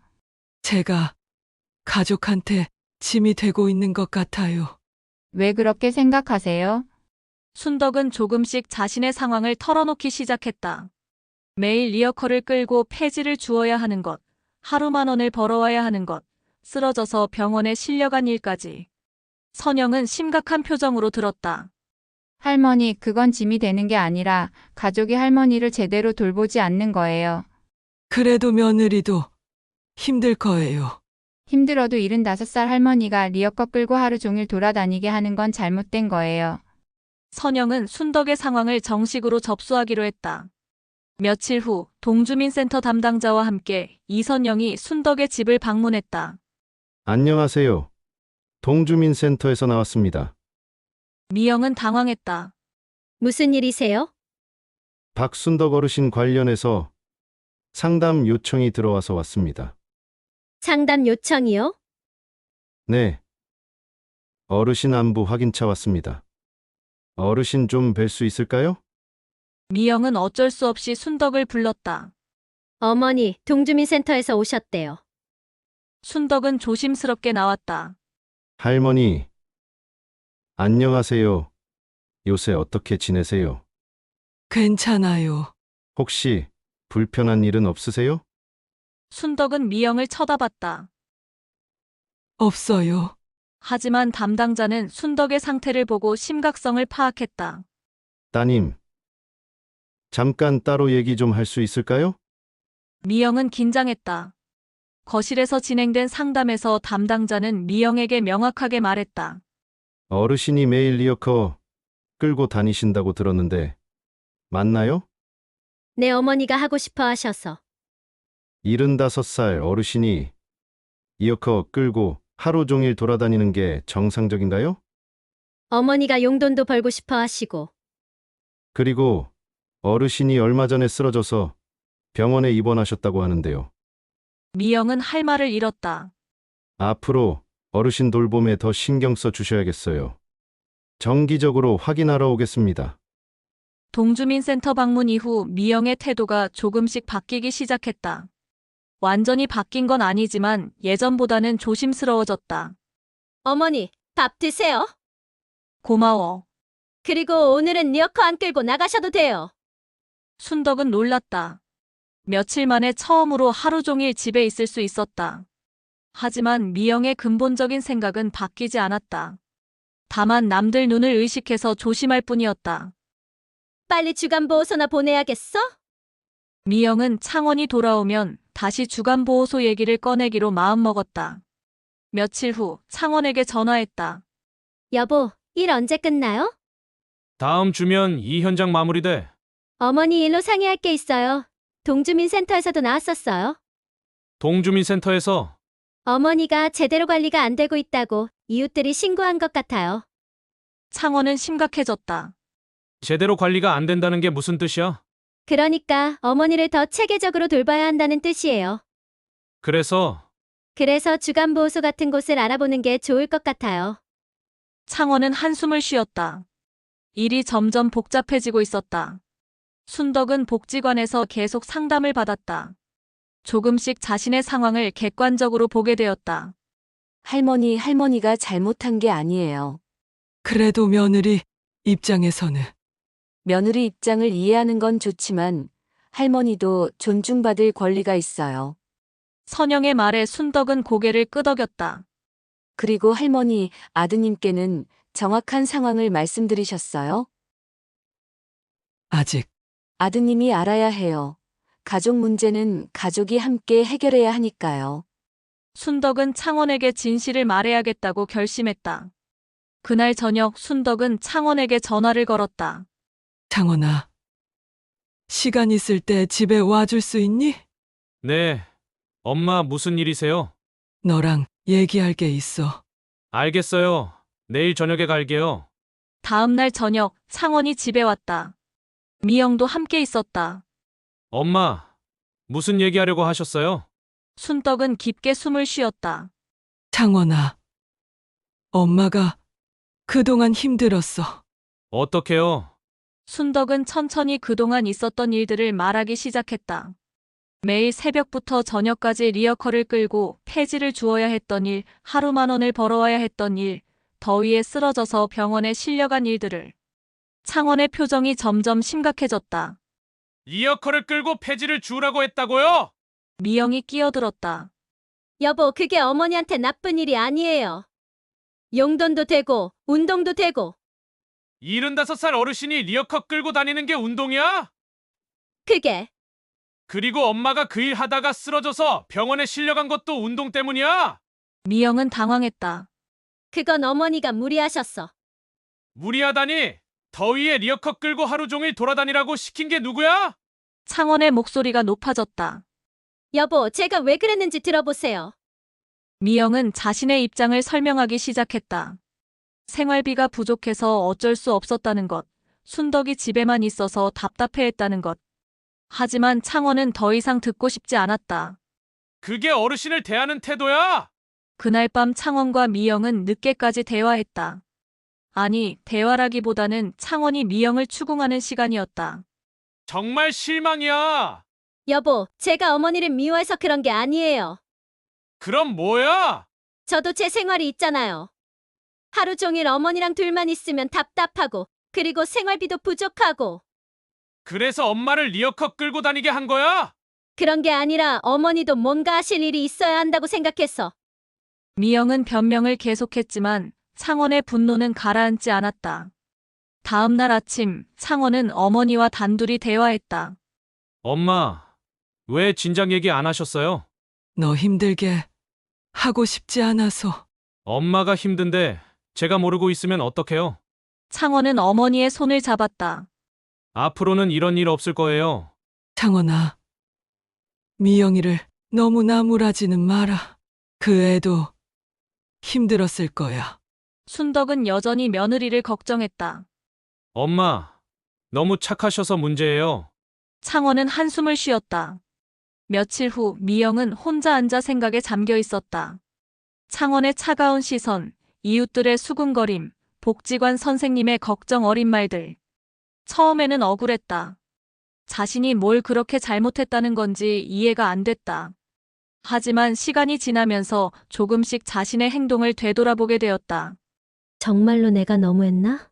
제가 가족한테 짐이 되고 있는 것 같아요. 왜 그렇게 생각하세요? 순덕은 조금씩 자신의 상황을 털어놓기 시작했다. 매일 리어커를 끌고 폐지를 주어야 하는 것, 하루 10,000원을 벌어와야 하는 것, 쓰러져서 병원에 실려간 일까지. 선영은 심각한 표정으로 들었다. 할머니, 그건 짐이 되는 게 아니라 가족이 할머니를 제대로 돌보지 않는 거예요. 그래도 며느리도 힘들 거예요. 힘들어도 75살 할머니가 리어커 끌고 하루 종일 돌아다니게 하는 건 잘못된 거예요. 선영은 순덕의 상황을 정식으로 접수하기로 했다. 며칠 후 동주민센터 담당자와 함께 이선영이 순덕의 집을 방문했다. 안녕하세요. 동주민센터에서 나왔습니다. 미영은 당황했다. 무슨 일이세요? 박순덕 어르신 관련해서 상담 요청이 들어와서 왔습니다. 상담 요청이요? 네. 어르신 안부 확인차 왔습니다. 어르신 좀 뵐 수 있을까요? 미영은 어쩔 수 없이 순덕을 불렀다. 어머니, 동주민센터에서 오셨대요. 순덕은 조심스럽게 나왔다. 할머니, 안녕하세요. 요새 어떻게 지내세요? 괜찮아요. 혹시 불편한 일은 없으세요? 순덕은 미영을 쳐다봤다. 없어요. 하지만 담당자는 순덕의 상태를 보고 심각성을 파악했다. 따님, 잠깐 따로 얘기 좀 할 수 있을까요? 미영은 긴장했다. 거실에서 진행된 상담에서 담당자는 미영에게 명확하게 말했다. 어르신이 매일 리어커 끌고 다니신다고 들었는데 맞나요? 내 어머니가 하고 싶어 하셔서. 75살 어르신이 리어커 끌고 하루 종일 돌아다니는 게 정상적인가요? 어머니가 용돈도 벌고 싶어 하시고. 그리고 어르신이 얼마 전에 쓰러져서 병원에 입원하셨다고 하는데요. 미영은 할 말을 잃었다. 앞으로 어르신 돌봄에 더 신경 써 주셔야겠어요. 정기적으로 확인하러 오겠습니다. 동주민센터 방문 이후 미영의 태도가 조금씩 바뀌기 시작했다. 완전히 바뀐 건 아니지만 예전보다는 조심스러워졌다. 어머니, 밥 드세요. 고마워. 그리고 오늘은 리어커 안 끌고 나가셔도 돼요. 순덕은 놀랐다. 며칠 만에 처음으로 하루 종일 집에 있을 수 있었다. 하지만 미영의 근본적인 생각은 바뀌지 않았다. 다만 남들 눈을 의식해서 조심할 뿐이었다. 빨리 주간보호소나 보내야겠어? 미영은 창원이 돌아오면 다시 주간보호소 얘기를 꺼내기로 마음먹었다. 며칠 후 창원에게 전화했다. 여보, 일 언제 끝나요? 다음 주면 이 현장 마무리돼. 어머니 일로 상의할 게 있어요. 동주민센터에서도 나왔었어요. 동주민센터에서 어머니가 제대로 관리가 안 되고 있다고 이웃들이 신고한 것 같아요. 창원은 심각해졌다. 제대로 관리가 안 된다는 게 무슨 뜻이야? 그러니까 어머니를 더 체계적으로 돌봐야 한다는 뜻이에요. 그래서 그래서 주간보호소 같은 곳을 알아보는 게 좋을 것 같아요. 창원은 한숨을 쉬었다. 일이 점점 복잡해지고 있었다. 순덕은 복지관에서 계속 상담을 받았다. 조금씩 자신의 상황을 객관적으로 보게 되었다. 할머니가 잘못한 게 아니에요. 그래도 며느리 입장에서는 며느리 입장을 이해하는 건 좋지만 할머니도 존중받을 권리가 있어요. 선영의 말에 순덕은 고개를 끄덕였다. 그리고 할머니, 아드님께는 정확한 상황을 말씀드리셨어요? 아직. 아드님이 알아야 해요. 가족 문제는 가족이 함께 해결해야 하니까요. 순덕은 창원에게 진실을 말해야겠다고 결심했다. 그날 저녁 순덕은 창원에게 전화를 걸었다. 창원아, 시간 있을 때 집에 와줄 수 있니? 네. 엄마 무슨 일이세요? 너랑 얘기할 게 있어. 알겠어요. 내일 저녁에 갈게요. 다음 날 저녁 창원이 집에 왔다. 미영도 함께 있었다. 엄마, 무슨 얘기하려고 하셨어요? 순덕은 깊게 숨을 쉬었다. 창원아, 엄마가 그동안 힘들었어. 어떡해요? 순덕은 천천히 그동안 있었던 일들을 말하기 시작했다. 매일 새벽부터 저녁까지 리어커를 끌고 폐지를 주어야 했던 일, 하루 10,000원을 벌어와야 했던 일, 더위에 쓰러져서 병원에 실려간 일들을. 창원의 표정이 점점 심각해졌다. 리어커를 끌고 폐지를 주우라고 했다고요? 미영이 끼어들었다. 여보, 그게 어머니한테 나쁜 일이 아니에요. 용돈도 되고 운동도 되고. 75살 어르신이 리어커 끌고 다니는 게 운동이야? 그게 그리고 엄마가 그 일 하다가 쓰러져서 병원에 실려간 것도 운동 때문이야? 미영은 당황했다. 그건 어머니가 무리하셨어. 무리하다니? 더위에 리어커 끌고 하루 종일 돌아다니라고 시킨 게 누구야? 창원의 목소리가 높아졌다. 여보, 제가 왜 그랬는지 들어보세요. 미영은 자신의 입장을 설명하기 시작했다. 생활비가 부족해서 어쩔 수 없었다는 것, 순덕이 집에만 있어서 답답해했다는 것. 하지만 창원은 더 이상 듣고 싶지 않았다. 그게 어르신을 대하는 태도야? 그날 밤 창원과 미영은 늦게까지 대화했다. 아니, 대화라기보다는 창원이 미영을 추궁하는 시간이었다. 정말 실망이야. 여보, 제가 어머니를 미워해서 그런 게 아니에요. 그럼 뭐야? 저도 제 생활이 있잖아요. 하루 종일 어머니랑 둘만 있으면 답답하고, 그리고 생활비도 부족하고. 그래서 엄마를 리어커 끌고 다니게 한 거야? 그런 게 아니라 어머니도 뭔가 하실 일이 있어야 한다고 생각했어. 미영은 변명을 계속했지만 창원의 분노는 가라앉지 않았다. 다음 날 아침, 창원은 어머니와 단둘이 대화했다. 엄마, 왜 진작 얘기 안 하셨어요? 너 힘들게 하고 싶지 않아서. 엄마가 힘든데 제가 모르고 있으면 어떡해요? 창원은 어머니의 손을 잡았다. 앞으로는 이런 일 없을 거예요. 창원아, 미영이를 너무 나무라지는 마라. 그 애도 힘들었을 거야. 순덕은 여전히 며느리를 걱정했다. 엄마, 너무 착하셔서 문제예요. 창원은 한숨을 쉬었다. 며칠 후 미영은 혼자 앉아 생각에 잠겨 있었다. 창원의 차가운 시선, 이웃들의 수군거림, 복지관 선생님의 걱정 어린 말들. 처음에는 억울했다. 자신이 뭘 그렇게 잘못했다는 건지 이해가 안 됐다. 하지만 시간이 지나면서 조금씩 자신의 행동을 되돌아보게 되었다. 정말로 내가 너무했나?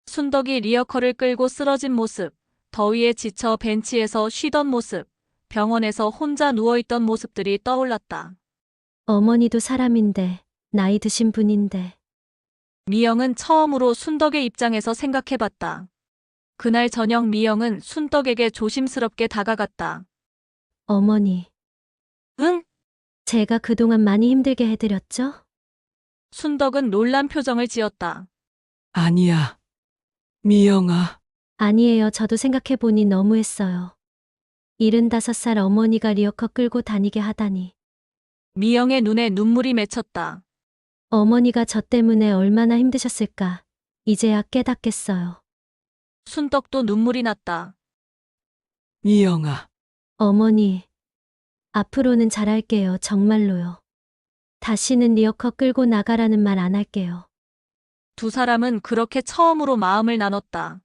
순덕이 리어커를 끌고 쓰러진 모습, 더위에 지쳐 벤치에서 쉬던 모습, 병원에서 혼자 누워있던 모습들이 떠올랐다. 어머니도 사람인데, 나이 드신 분인데. 미영은 처음으로 순덕의 입장에서 생각해봤다. 그날 저녁 미영은 순덕에게 조심스럽게 다가갔다. 어머니. 응? 제가 그동안 많이 힘들게 해드렸죠? 순덕은 놀란 표정을 지었다. 아니야, 미영아. 아니에요. 저도 생각해보니 너무했어요. 75살 어머니가 리어커 끌고 다니게 하다니. 미영의 눈에 눈물이 맺혔다. 어머니가 저 때문에 얼마나 힘드셨을까. 이제야 깨닫겠어요. 순덕도 눈물이 났다. 미영아. 어머니, 앞으로는 잘할게요. 정말로요. 다시는 리어커 끌고 나가라는 말 안 할게요. 두 사람은 그렇게 처음으로 마음을 나눴다.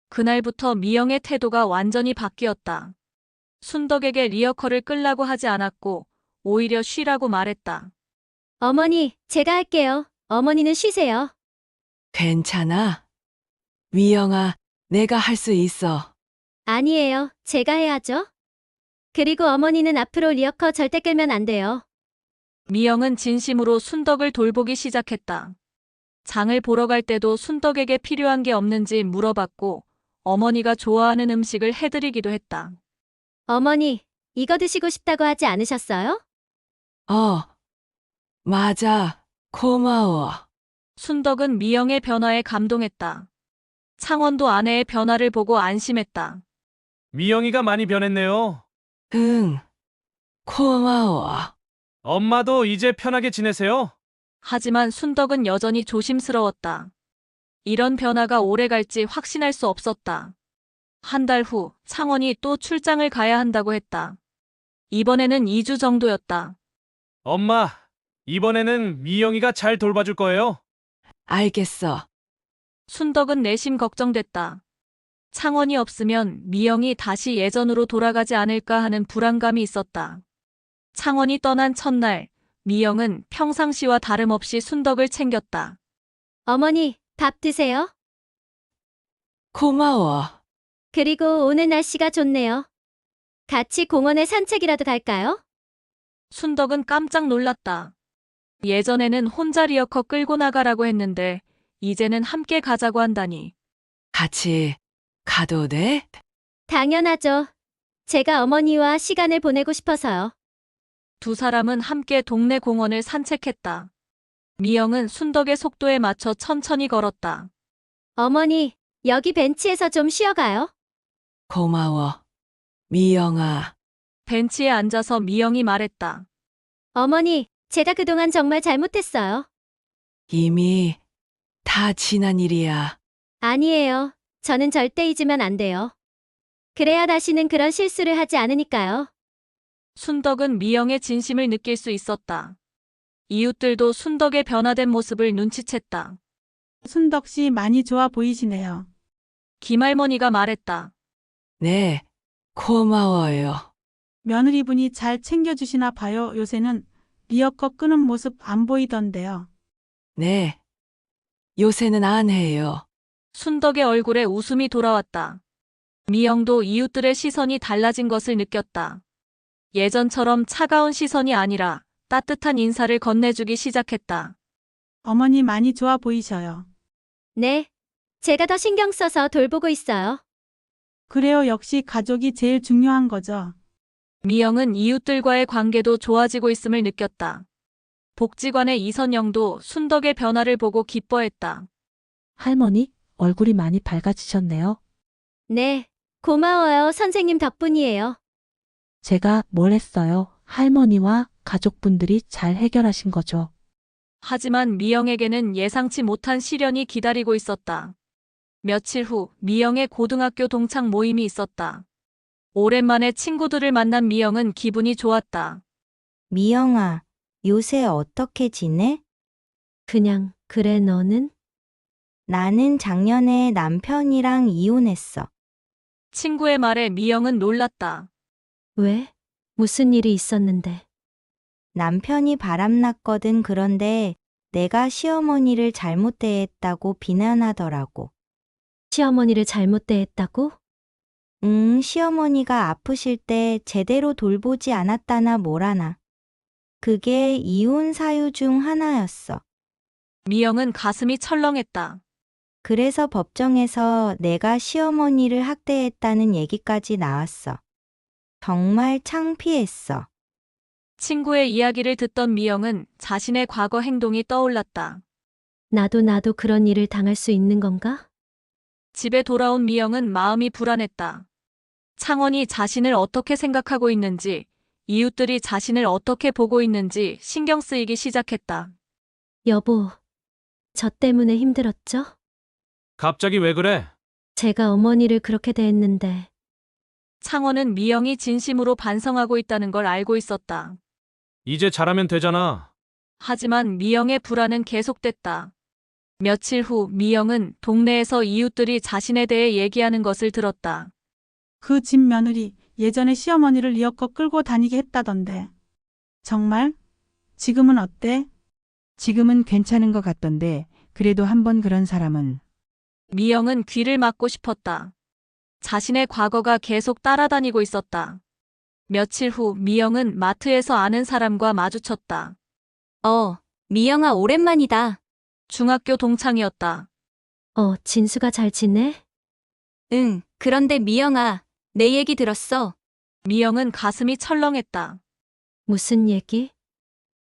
그날부터 미영의 태도가 완전히 바뀌었다. 순덕에게 리어커를 끌라고 하지 않았고 오히려 쉬라고 말했다. 어머니, 제가 할게요. 어머니는 쉬세요. 괜찮아. 미영아, 내가 할 수 있어. 아니에요. 제가 해야죠. 그리고 어머니는 앞으로 리어커 절대 끌면 안 돼요. 미영은 진심으로 순덕을 돌보기 시작했다. 장을 보러 갈 때도 순덕에게 필요한 게 없는지 물어봤고 어머니가 좋아하는 음식을 해드리기도 했다. 어머니, 이거 드시고 싶다고 하지 않으셨어요? 맞아. 고마워. 순덕은 미영의 변화에 감동했다. 창원도 아내의 변화를 보고 안심했다. 미영이가 많이 변했네요. 응. 고마워. 엄마도 이제 편하게 지내세요? 하지만 순덕은 여전히 조심스러웠다. 이런 변화가 오래 갈지 확신할 수 없었다. 한 달 후 창원이 또 출장을 가야 한다고 했다. 이번에는 2주 정도였다. 엄마, 이번에는 미영이가 잘 돌봐줄 거예요. 알겠어. 순덕은 내심 걱정됐다. 창원이 없으면 미영이 다시 예전으로 돌아가지 않을까 하는 불안감이 있었다. 창원이 떠난 첫날, 미영은 평상시와 다름없이 순덕을 챙겼다. 어머니, 밥 드세요. 고마워. 그리고 오늘 날씨가 좋네요. 같이 공원에 산책이라도 갈까요? 순덕은 깜짝 놀랐다. 예전에는 혼자 리어커 끌고 나가라고 했는데 이제는 함께 가자고 한다니. 같이 가도 돼? 당연하죠. 제가 어머니와 시간을 보내고 싶어서요. 두 사람은 함께 동네 공원을 산책했다. 미영은 순덕의 속도에 맞춰 천천히 걸었다. 어머니, 여기 벤치에서 좀 쉬어가요. 고마워. 미영아. 벤치에 앉아서 미영이 말했다. 어머니, 제가 그동안 정말 잘못했어요. 이미 다 지난 일이야. 아니에요. 저는 절대 잊으면 안 돼요. 그래야 다시는 그런 실수를 하지 않으니까요. 순덕은 미영의 진심을 느낄 수 있었다. 이웃들도 순덕의 변화된 모습을 눈치챘다. 순덕 씨 많이 좋아 보이시네요. 김할머니가 말했다. 네, 고마워요. 며느리분이 잘 챙겨주시나 봐요. 요새는 리어커 끄는 모습 안 보이던데요. 네, 요새는 안 해요. 순덕의 얼굴에 웃음이 돌아왔다. 미영도 이웃들의 시선이 달라진 것을 느꼈다. 예전처럼 차가운 시선이 아니라 따뜻한 인사를 건네주기 시작했다. 어머니 많이 좋아 보이셔요. 네. 제가 더 신경 써서 돌보고 있어요. 그래요. 역시 가족이 제일 중요한 거죠. 미영은 이웃들과의 관계도 좋아지고 있음을 느꼈다. 복지관의 이선영도 순덕의 변화를 보고 기뻐했다. 할머니, 얼굴이 많이 밝아지셨네요. 네. 고마워요. 선생님 덕분이에요. 제가 뭘 했어요? 할머니와 가족분들이 잘 해결하신 거죠. 하지만 미영에게는 예상치 못한 시련이 기다리고 있었다. 며칠 후 미영의 고등학교 동창 모임이 있었다. 오랜만에 친구들을 만난 미영은 기분이 좋았다. 미영아, 요새 어떻게 지내? 그냥 그래 너는? 나는 작년에 남편이랑 이혼했어. 친구의 말에 미영은 놀랐다. 왜? 무슨 일이 있었는데? 남편이 바람났거든. 그런데 내가 시어머니를 잘못 대했다고 비난하더라고. 시어머니를 잘못 대했다고? 시어머니가 아프실 때 제대로 돌보지 않았다나 뭐라나. 그게 이혼 사유 중 하나였어. 미영은 가슴이 철렁했다. 그래서 법정에서 내가 시어머니를 학대했다는 얘기까지 나왔어. 정말 창피했어. 친구의 이야기를 듣던 미영은 자신의 과거 행동이 떠올랐다. 나도 그런 일을 당할 수 있는 건가? 집에 돌아온 미영은 마음이 불안했다. 창원이 자신을 어떻게 생각하고 있는지, 이웃들이 자신을 어떻게 보고 있는지 신경 쓰이기 시작했다. 여보, 저 때문에 힘들었죠? 갑자기 왜 그래? 제가 어머니를 그렇게 대했는데. 창원은 미영이 진심으로 반성하고 있다는 걸 알고 있었다. 이제 잘하면 되잖아. 하지만 미영의 불안은 계속됐다. 며칠 후 미영은 동네에서 이웃들이 자신에 대해 얘기하는 것을 들었다. 그 집 며느리 예전에 시어머니를 리어커 끌고 다니게 했다던데. 정말? 지금은 어때? 지금은 괜찮은 것 같던데 그래도 한번 그런 사람은. 미영은 귀를 막고 싶었다. 자신의 과거가 계속 따라다니고 있었다. 며칠 후 미영은 마트에서 아는 사람과 마주쳤다. 미영아 오랜만이다. 중학교 동창이었다. 진수가 잘 지내? 응, 그런데 미영아, 내 얘기 들었어. 미영은 가슴이 철렁했다. 무슨 얘기?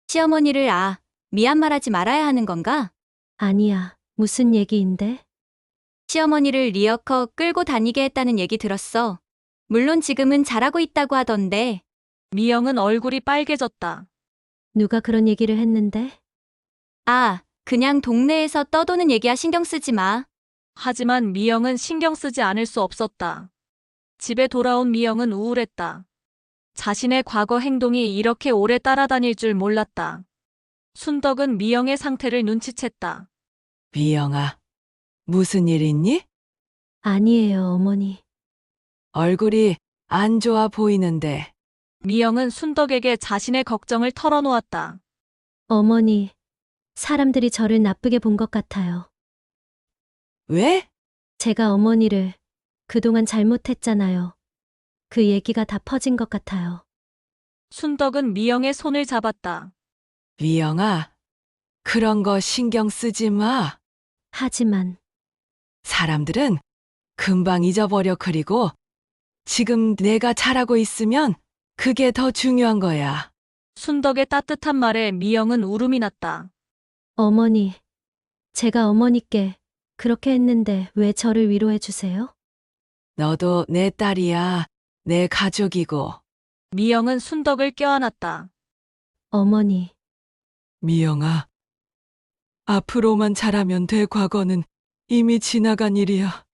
시어머니를 미얀말하지 말아야 하는 건가? 아니야, 무슨 얘기인데? 시어머니를 리어커 끌고 다니게 했다는 얘기 들었어. 물론 지금은 잘하고 있다고 하던데. 미영은 얼굴이 빨개졌다. 누가 그런 얘기를 했는데? 그냥 동네에서 떠도는 얘기야 신경 쓰지 마. 하지만 미영은 신경 쓰지 않을 수 없었다. 집에 돌아온 미영은 우울했다. 자신의 과거 행동이 이렇게 오래 따라다닐 줄 몰랐다. 순덕은 미영의 상태를 눈치챘다. 미영아, 무슨 일 있니? 아니에요, 어머니. 얼굴이 안 좋아 보이는데. 미영은 순덕에게 자신의 걱정을 털어놓았다. 어머니, 사람들이 저를 나쁘게 본 것 같아요. 왜? 제가 어머니를 그동안 잘못했잖아요. 그 얘기가 다 퍼진 것 같아요. 순덕은 미영의 손을 잡았다. 미영아, 그런 거 신경 쓰지 마. 하지만 사람들은 금방 잊어버려. 그리고 지금 내가 잘하고 있으면 그게 더 중요한 거야. 순덕의 따뜻한 말에 미영은 울음이 났다. 어머니, 제가 어머니께 그렇게 했는데 왜 저를 위로해 주세요? 너도 내 딸이야. 내 가족이고. 미영은 순덕을 껴안았다. 어머니, 미영아, 앞으로만 잘하면 돼. 과거는 이미 지나간 일이야.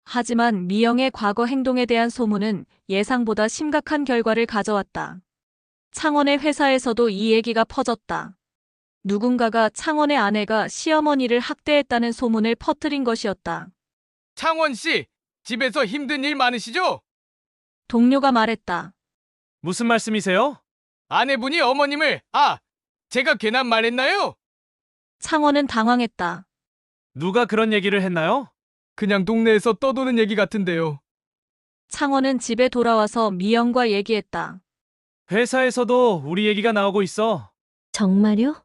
하지만 미영의 과거 행동에 대한 소문은 예상보다 심각한 결과를 가져왔다. 창원의 회사에서도 이 얘기가 퍼졌다. 누군가가 창원의 아내가 시어머니를 학대했다는 소문을 퍼뜨린 것이었다. 창원 씨, 집에서 힘든 일 많으시죠? 동료가 말했다. 무슨 말씀이세요? 아내분이 어머님을, 제가 괜한 말했나요? 창원은 당황했다. 누가 그런 얘기를 했나요? 그냥 동네에서 떠도는 얘기 같은데요. 창원은 집에 돌아와서 미영과 얘기했다. 회사에서도 우리 얘기가 나오고 있어. 정말요?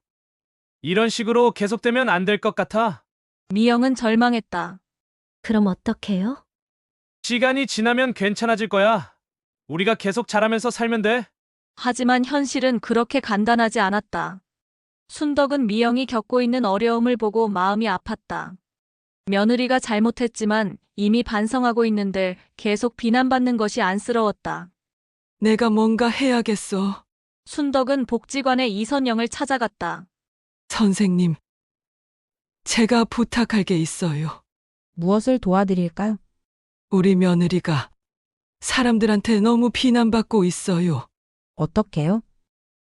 이런 식으로 계속되면 안 될 것 같아. 미영은 절망했다. 그럼 어떡해요? 시간이 지나면 괜찮아질 거야. 우리가 계속 잘하면서 살면 돼. 하지만 현실은 그렇게 간단하지 않았다. 순덕은 미영이 겪고 있는 어려움을 보고 마음이 아팠다. 며느리가 잘못했지만 이미 반성하고 있는데 계속 비난받는 것이 안쓰러웠다. 내가 뭔가 해야겠어. 순덕은 복지관의 이선영을 찾아갔다. 선생님, 제가 부탁할 게 있어요. 무엇을 도와드릴까요? 우리 며느리가 사람들한테 너무 비난받고 있어요. 어떻게요?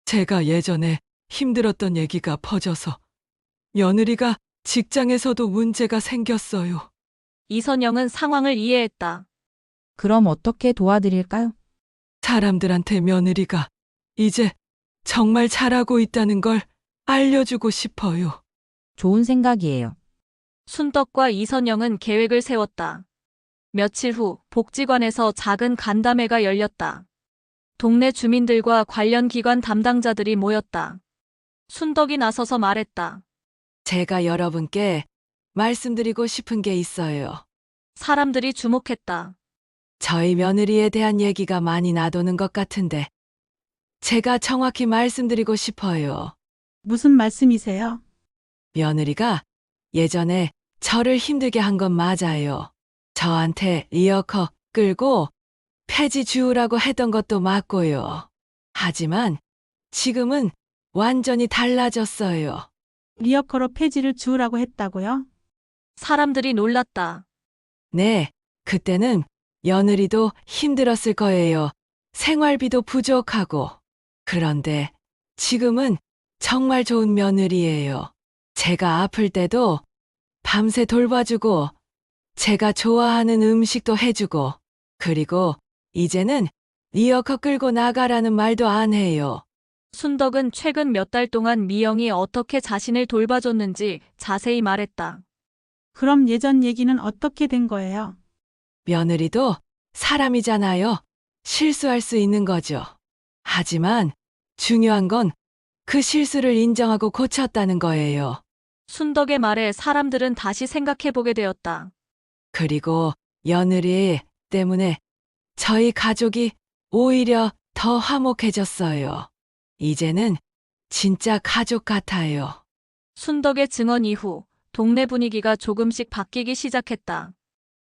제가 예전에 힘들었던 얘기가 퍼져서 며느리가 직장에서도 문제가 생겼어요. 이선영은 상황을 이해했다. 그럼 어떻게 도와드릴까요? 사람들한테 며느리가 이제 정말 잘하고 있다는 걸 알려주고 싶어요. 좋은 생각이에요. 순덕과 이선영은 계획을 세웠다. 며칠 후 복지관에서 작은 간담회가 열렸다. 동네 주민들과 관련 기관 담당자들이 모였다. 순덕이 나서서 말했다. 제가 여러분께 말씀드리고 싶은 게 있어요. 사람들이 주목했다. 저희 며느리에 대한 얘기가 많이 나도는 것 같은데 제가 정확히 말씀드리고 싶어요. 무슨 말씀이세요? 며느리가 예전에 저를 힘들게 한 건 맞아요. 저한테 리어커 끌고 폐지 주우라고 했던 것도 맞고요. 하지만 지금은 완전히 달라졌어요. 리어커로 폐지를 주우라고 했다고요? 사람들이 놀랐다. 네, 그때는 며느리도 힘들었을 거예요. 생활비도 부족하고. 그런데 지금은 정말 좋은 며느리예요. 제가 아플 때도 밤새 돌봐주고, 제가 좋아하는 음식도 해주고, 그리고 이제는 리어커 끌고 나가라는 말도 안 해요. 순덕은 최근 몇 달 동안 미영이 어떻게 자신을 돌봐줬는지 자세히 말했다. 그럼 예전 얘기는 어떻게 된 거예요? 며느리도 사람이잖아요. 실수할 수 있는 거죠. 하지만 중요한 건 그 실수를 인정하고 고쳤다는 거예요. 순덕의 말에 사람들은 다시 생각해보게 되었다. 그리고 며느리 때문에 저희 가족이 오히려 더 화목해졌어요. 이제는 진짜 가족 같아요. 순덕의 증언 이후 동네 분위기가 조금씩 바뀌기 시작했다.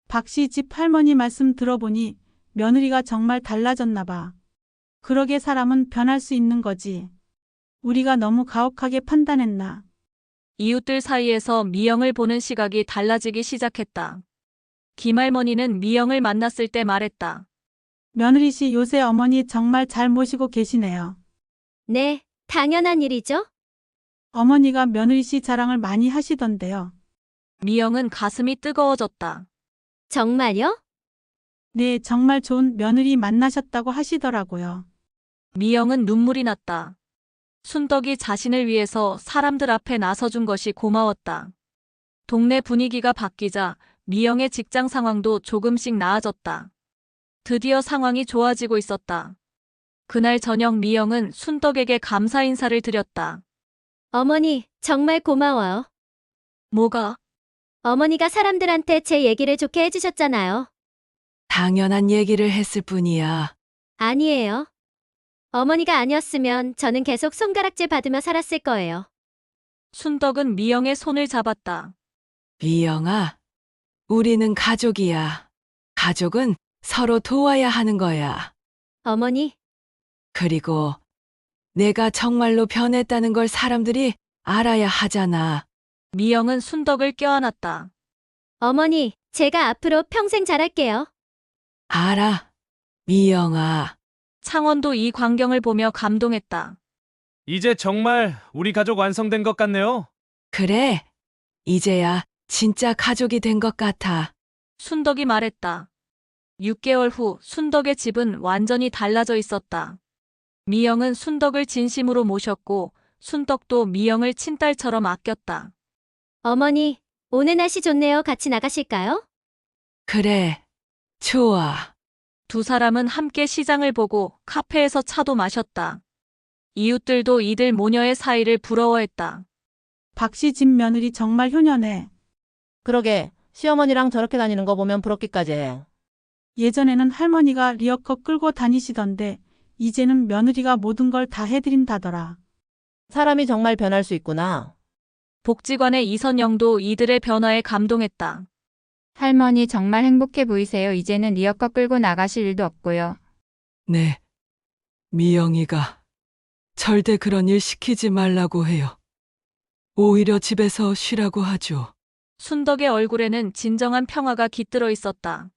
박 씨 집 할머니 말씀 들어보니 며느리가 정말 달라졌나 봐. 그러게 사람은 변할 수 있는 거지. 우리가 너무 가혹하게 판단했나. 이웃들 사이에서 미영을 보는 시각이 달라지기 시작했다. 김할머니는 미영을 만났을 때 말했다. 며느리 씨 요새 어머니 정말 잘 모시고 계시네요. 네, 당연한 일이죠. 어머니가 며느리 씨 자랑을 많이 하시던데요. 미영은 가슴이 뜨거워졌다. 정말요? 네, 정말 좋은 며느리 만나셨다고 하시더라고요. 미영은 눈물이 났다. 순덕이 자신을 위해서 사람들 앞에 나서준 것이 고마웠다. 동네 분위기가 바뀌자 미영의 직장 상황도 조금씩 나아졌다. 드디어 상황이 좋아지고 있었다. 그날 저녁 미영은 순덕에게 감사 인사를 드렸다. 어머니, 정말 고마워요. 뭐가? 어머니가 사람들한테 제 얘기를 좋게 해주셨잖아요. 당연한 얘기를 했을 뿐이야. 아니에요. 어머니가 아니었으면 저는 계속 손가락질 받으며 살았을 거예요. 순덕은 미영의 손을 잡았다. 미영아, 우리는 가족이야. 가족은 서로 도와야 하는 거야. 어머니, 그리고 내가 정말로 변했다는 걸 사람들이 알아야 하잖아. 미영은 순덕을 껴안았다. 어머니, 제가 앞으로 평생 잘할게요. 알아, 미영아. 창원도 이 광경을 보며 감동했다. 이제 정말 우리 가족 완성된 것 같네요. 그래, 이제야 진짜 가족이 된 것 같아. 순덕이 말했다. 6개월 후 순덕의 집은 완전히 달라져 있었다. 미영은 순덕을 진심으로 모셨고 순덕도 미영을 친딸처럼 아꼈다. 어머니, 오늘 날씨 좋네요. 같이 나가실까요? 그래, 좋아. 두 사람은 함께 시장을 보고 카페에서 차도 마셨다. 이웃들도 이들 모녀의 사이를 부러워했다. 박씨 집 며느리 정말 효녀네. 그러게, 시어머니랑 저렇게 다니는 거 보면 부럽기까지 해. 예전에는 할머니가 리어커 끌고 다니시던데 이제는 며느리가 모든 걸 다 해드린다더라. 사람이 정말 변할 수 있구나. 복지관의 이선영도 이들의 변화에 감동했다. 할머니 정말 행복해 보이세요. 이제는 리어커 끌고 나가실 일도 없고요. 네, 미영이가 절대 그런 일 시키지 말라고 해요. 오히려 집에서 쉬라고 하죠. 순덕의 얼굴에는 진정한 평화가 깃들어 있었다.